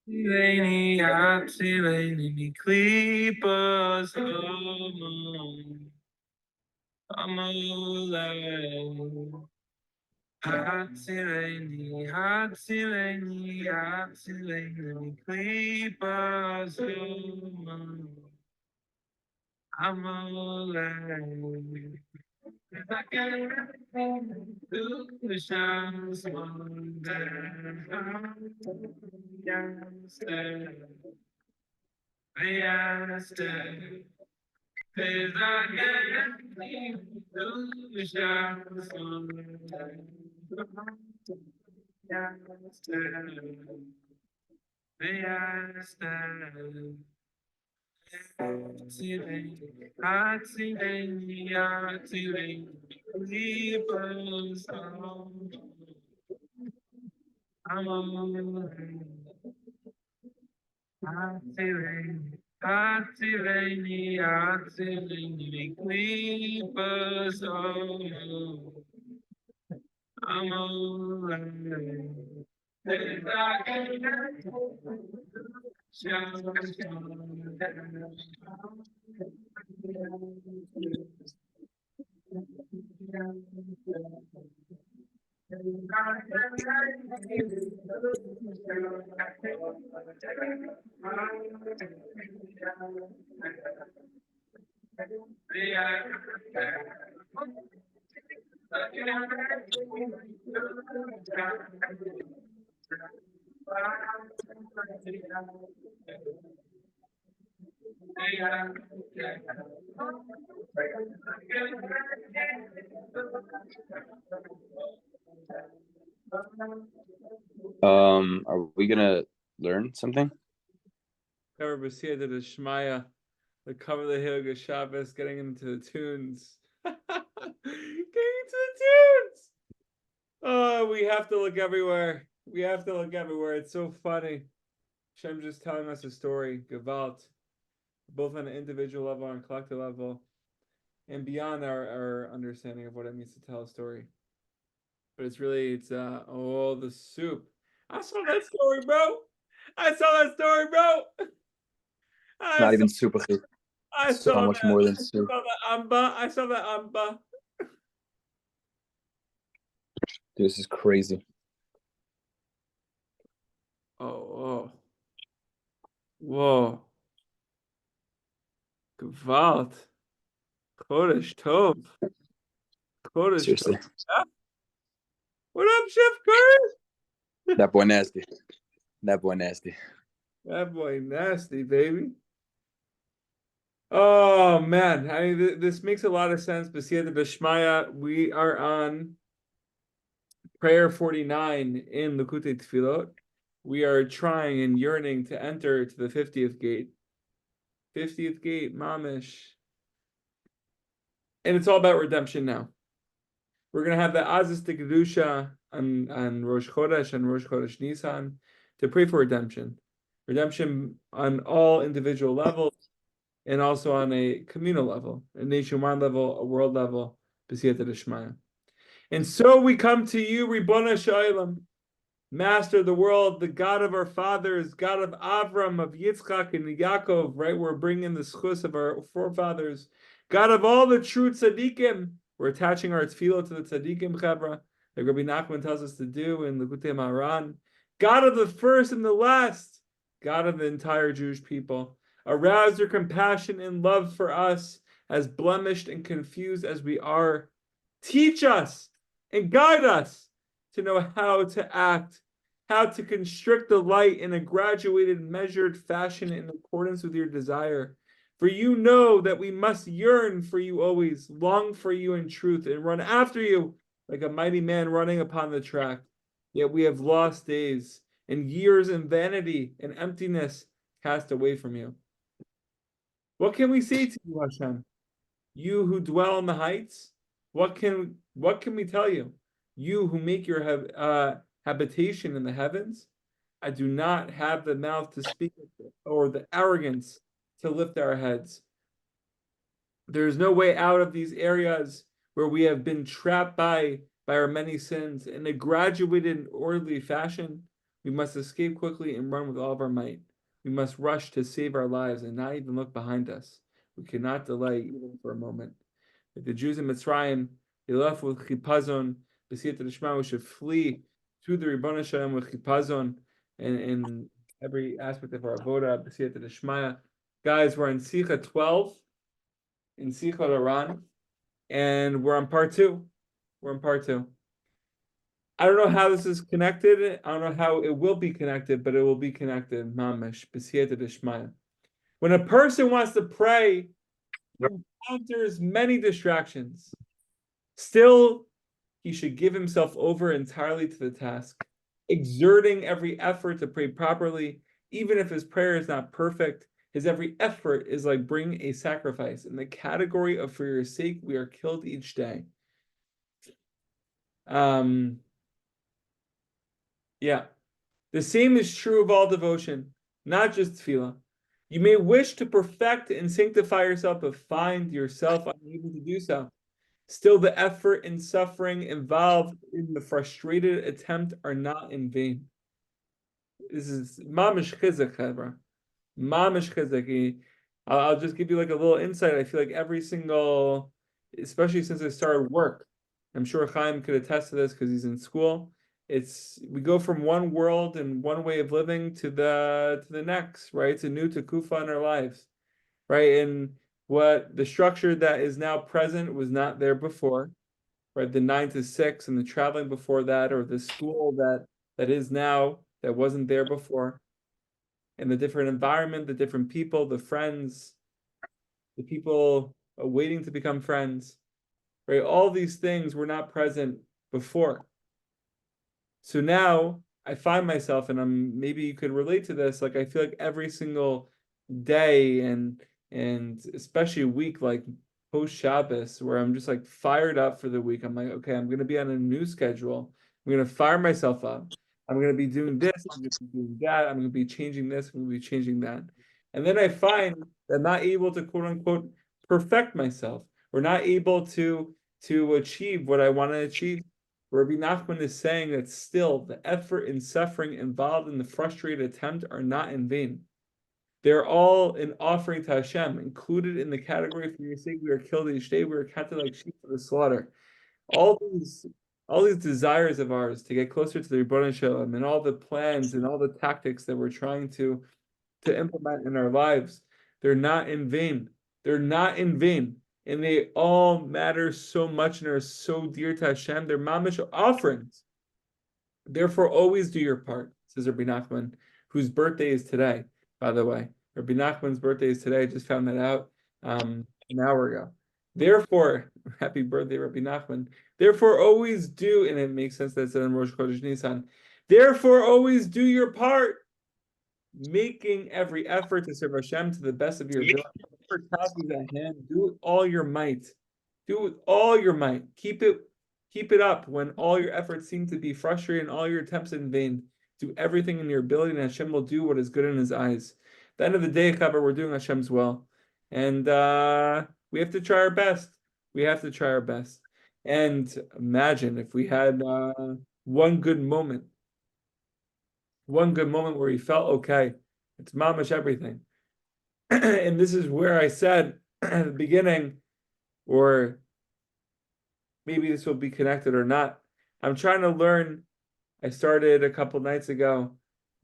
Tireni, Atireni, Klipos, Amolai. Hatireni, Hatireni, Hatireni, Klipos, Amolai. If I can do the shines one day, I understand. If I can do the shines one day, I understand. Activate, activate, leave us alone. I'm on. Activate, activate, activate, leave us alone. I'm on. If I can Are we gonna learn something? Cover Basia to the Shmaya, the cover the Hilga Shabbos, getting into the tunes. Getting into the tunes. Oh, we have to look everywhere. We have to look everywhere. It's so funny. Shem's just telling us a story, Gewalt, both on an individual level and collective level, and beyond our understanding of what it means to tell a story. But it's the soup. I saw that story, bro. I saw that story, bro. It's I not saw even super. I So saw much that. more than I soup. saw that Amba. I saw that Amba. Dude, this is crazy. Oh, whoa. Gewalt. Kodesh Tov. Kodesh Seriously. Tov. Yeah? What up, Chef Curry? That boy nasty. That boy nasty. That boy nasty, baby. Oh man, I mean this makes a lot of sense. B'siyata B'shmaya, we are on prayer 49 in Likutei Tefillot. We are trying and yearning to enter to the 50th gate. 50th gate, mamish. And it's all about redemption now. We're gonna have the Aziz de Kedusha on Rosh Chodesh and Rosh Chodesh Nisan to pray for redemption. Redemption on all individual levels and also on a communal level, a nationwide level, a world level, B'siyata D'Shmaya. And so we come to you, Ribbona Sha'olam, Master of the world, the God of our fathers, God of Avram, of Yitzchak and Yaakov, right? We're bringing the schus of our forefathers. God of all the true tzaddikim. We're attaching our tefillah to the tzaddikim, Chevra, like Rabbi Nachman tells us to do in Likutei Haran. God of the first and the last, God of the entire Jewish people. Arouse your compassion and love for us, as blemished and confused as we are. Teach us and guide us to know how to act, how to constrict the light in a graduated, measured fashion in accordance with your desire. For you know that we must yearn for you always, long for you in truth, and run after you like a mighty man running upon the track. Yet we have lost days and years in vanity and emptiness cast away from you. What can we say to you, Hashem? You who dwell in the heights? What can we tell you? You who make your habitation in the heavens? I do not have the mouth to speak or the arrogance to lift our heads. There is no way out of these areas where we have been trapped by our many sins in a graduated and orderly fashion. We must escape quickly and run with all of our might. We must rush to save our lives and not even look behind us. We cannot delay even for a moment. Like the Jews in Mitzrayim, they left with chipazon. B'siyat l'shma, we should flee to the Ribbon Shalom with chipazon and in every aspect of our avoda. B'siyat l'shma. Guys, we're in Sichot 12 in Sichot Haran, and we're on part 2. We're on part 2. I don't know how this is connected. I don't know how it will be connected, but it will be connected. Mamish, b'siyata d'shmaya. When a person wants to pray, he encounters many distractions. Still, he should give himself over entirely to the task, exerting every effort to pray properly, even if his prayer is not perfect. His every effort is like bringing a sacrifice. In the category of for your sake, we are killed each day. Yeah. The same is true of all devotion, not just tefillah. You may wish to perfect and sanctify yourself, but find yourself unable to do so. Still, the effort and suffering involved in the frustrated attempt are not in vain. This is mamish chizuk, Hebra. Mamish chizuk. I'll just give you like a little insight. I feel like every single, especially since I started work, I'm sure Chaim could attest to this because he's in school. We go from one world and one way of living to the next, right? It's a new tekufa in our lives, right? And what the structure that is now present was not there before, right? The 9 to 6 and the traveling before that, or the school that is now that wasn't there before, and the different environment, the different people, the friends, the people waiting to become friends, right? All these things were not present before. So now I find myself, and maybe you could relate to this, like I feel like every single day and especially a week like post Shabbos, where I'm just like fired up for the week. I'm like, okay, I'm gonna be on a new schedule. I'm gonna fire myself up. I'm gonna be doing this, I'm gonna be doing that, I'm gonna be changing this, I'm gonna be changing that. And then I find that I'm not able to quote unquote perfect myself, or not able to achieve what I want to achieve. Rabbi Nachman is saying that still the effort and suffering involved in the frustrated attempt are not in vain. They're all an offering to Hashem, included in the category for your sake. We are killed each day. We are counted like sheep for the slaughter. All these desires of ours to get closer to the Ribbon Shalom, and all the plans and all the tactics that we're trying to implement in our lives, they're not in vain. They're not in vain. And they all matter so much and are so dear to Hashem. They're mamish offerings. Therefore, always do your part, says Rabbi Nachman, whose birthday is today, by the way. Rabbi Nachman's birthday is today. I just found that out an hour ago. Therefore, happy birthday, Rabbi Nachman. Therefore, always do, and it makes sense that it's in Rosh Chodesh Nisan. Therefore, always do your part, making every effort to serve Hashem to the best of your ability. Whatever task is at hand, do it all your might. Do it with all your might. Keep it up when all your efforts seem to be frustrated and all your attempts in vain. Do everything in your ability, and Hashem will do what is good in His eyes. At the end of the day, Chaber, we're doing Hashem's will, and we have to try our best. We have to try our best. And imagine if we had one good moment where he felt okay. It's mamish everything. And this is where I said at the beginning, or maybe this will be connected or not. I'm trying to learn. I started a couple nights ago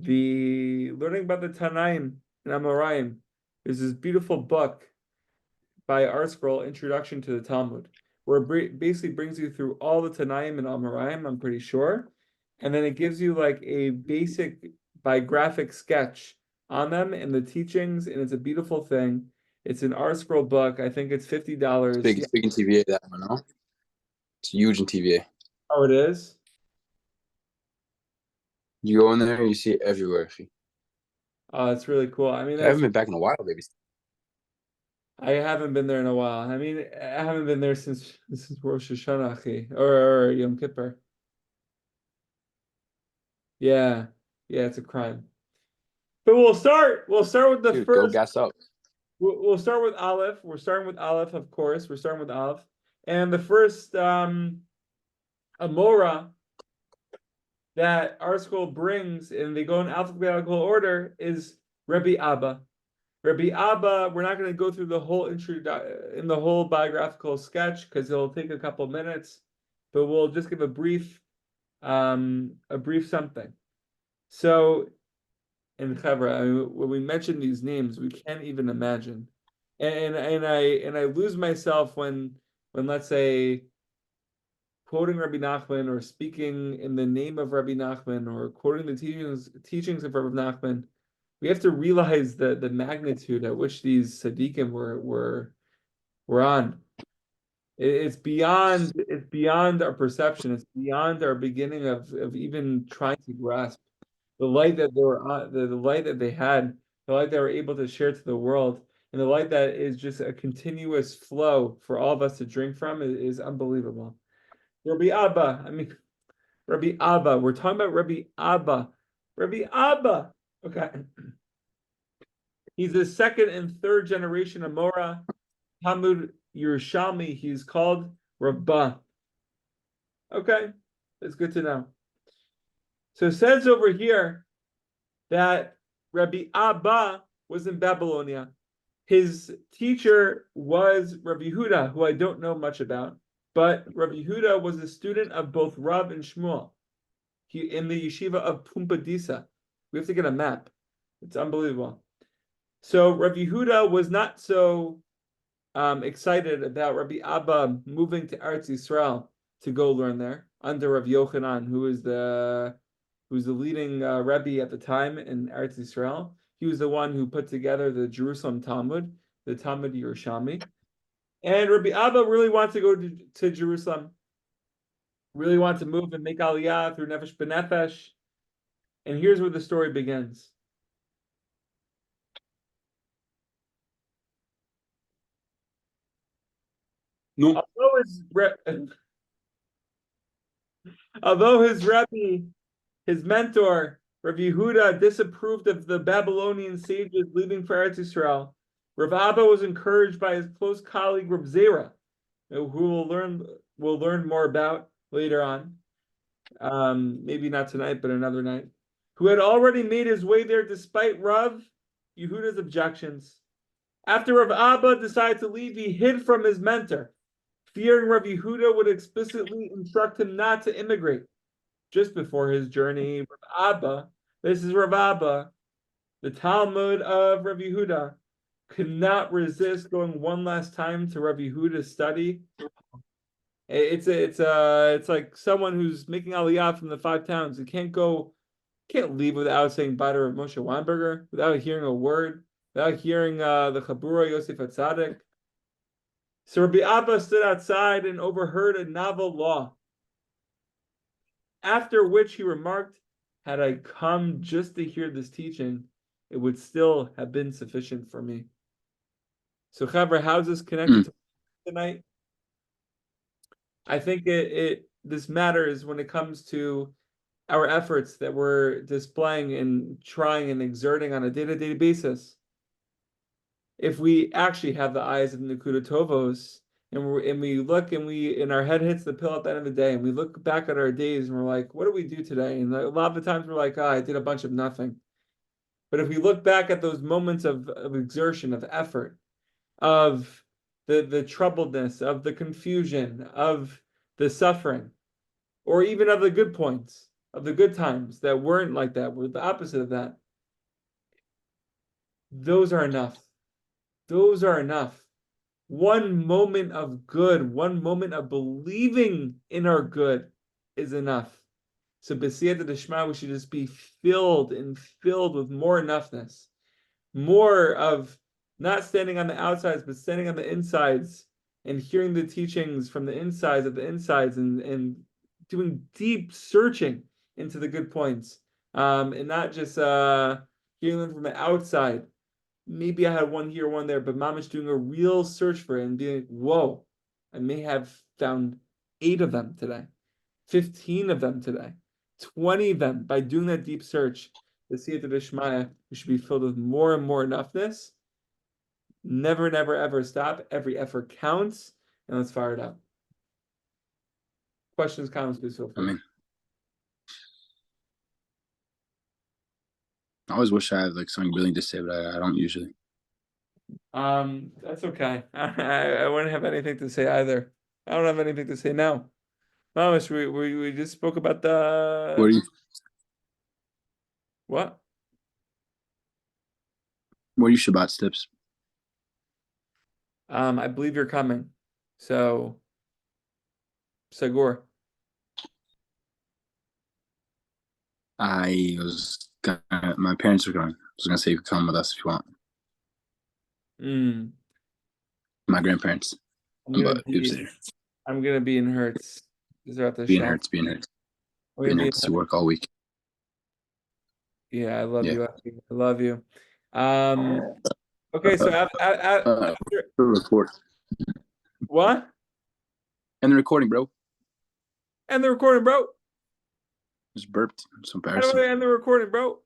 learning about the Tanaim and Amoraim. There's this beautiful book by ArtScroll, Introduction to the Talmud, where it basically brings you through all the Tanaim and Amoraim, I'm pretty sure. And then it gives you like a basic biographic sketch on them and the teachings, and it's a beautiful thing. It's an ArtScroll book. I think it's $50. Big in TVA, that one, no? It's huge in TVA. Oh, it is? You go in there, you see it everywhere. Oh, it's really cool. I mean, I haven't been back in a while, baby. I haven't been there in a while. I mean, I haven't been there since Rosh Hashanah, or Yom Kippur. Yeah, it's a crime. But we'll start with the Dude, first. go gas up. We'll start with Aleph. We're starting with Aleph, of course. We're starting with Aleph. And the first Amora that our school brings, and they go in alphabetical order, is Rabbi Abba. Rabbi Abba, we're not going to go through the whole in the whole biographical sketch because it'll take a couple minutes, but we'll just give a brief something. So, in Chevra, I mean, when we mention these names, we can't even imagine, and I lose myself when let's say quoting Rabbi Nachman or speaking in the name of Rabbi Nachman or quoting the teachings of Rabbi Nachman, we have to realize the magnitude at which these tzaddikim were on. It's beyond our perception. It's beyond our beginning of even trying to grasp the light that they were on, the light that they had, the light they were able to share to the world, and the light that is just a continuous flow for all of us to drink from is unbelievable. Rabbi Abba, I mean, Rabbi Abba. We're talking about Rabbi Abba. Rabbi Abba. Okay. He's the second and third generation of Mora. Talmud Yerushalmi. He's called Rabbah. Okay. That's good to know. So it says over here that Rabbi Abba was in Babylonia. His teacher was Rabbi Yehuda, who I don't know much about. But Rabbi Yehuda was a student of both Rav and Shmuel. He in the yeshiva of Pumbedisa. We have to get a map. It's unbelievable. So Rabbi Yehuda was not so excited about Rabbi Abba moving to Eretz Yisrael to go learn there under Rav Yochanan, who was the leading Rebbe at the time in Eretz Yisrael. He was the one who put together the Jerusalem Talmud, the Talmud Yerushalmi. And Rabbi Abba really wanted to go to Jerusalem, really wanted to move and make Aliyah through Nefesh B'Nefesh. And here's where the story begins. No. Although his Rebbe, his mentor, Rabbi Yehuda, disapproved of the Babylonian sages leaving for Eretz Yisrael, Rav Abba was encouraged by his close colleague Rav Zera, who we'll learn more about later on. Maybe not tonight, but another night. Who had already made his way there despite Rav Yehuda's objections. After Rav Abba decided to leave, he hid from his mentor, fearing Rav Yehuda would explicitly instruct him not to immigrate. Just before his journey, Rav Abba, this is Rav Abba, the Talmud of Rav Yehuda, could not resist going one last time to Rav Yehuda's study. It's like someone who's making Aliyah from the 5 towns. You can't leave without saying Bader of Moshe Weinberger, without hearing a word, without hearing the Chabura Yosef Atzadik. So Rabbi Abba stood outside and overheard a novel law. After which he remarked, had I come just to hear this teaching, it would still have been sufficient for me. So Chavra, how's this connected to tonight? I think this matters when it comes to our efforts that we're displaying and trying and exerting on a day-to-day basis. If we actually have the eyes of Nekuda Tovos, and we look and our head hits the pillow at the end of the day, and we look back at our days and we're like, what do we do today? And a lot of the times we're like, I did a bunch of nothing. But if we look back at those moments of exertion, of effort, of the troubledness, of the confusion, of the suffering, or even of the good points, of the good times that weren't like that, were the opposite of that, those are enough. Those are enough. One moment of good, one moment of believing in our good is enough. So B'siyata D'Shma, we should just be filled with more enoughness, more of not standing on the outsides, but standing on the insides and hearing the teachings from the insides of the insides and doing deep searching into the good points, and not just hearing them from the outside. Maybe I had one here, one there, but Mamish doing a real search for it and being like, whoa, I may have found 8 of them today, 15 of them today, 20 of them. By doing that deep search, the Siyata D'Shmaya, we should be filled with more and more enoughness. Never, never, ever stop. Every effort counts, and let's fire it up. Questions, comments, please feel free. I always wish I had like something brilliant to say, but I don't usually. That's okay. I wouldn't have anything to say either. I don't have anything to say now. Mamish, we just spoke about What the are you what? What are your Shabbat tips? I believe you're coming. So Sagur. My parents are going. I was gonna say you could come with us if you want. Mm, My grandparents, I'm gonna but he was be there. I'm gonna be in Hertz. Throughout the Being show. hurts, being hurts, I'm gonna being be in hurts to Hertz. work all week. Yeah, I love Yeah. you. I love you. Okay, so after The record what? and the recording, bro. End the recording, bro. Just burped. It's How do embarrassing. I end the recording, bro?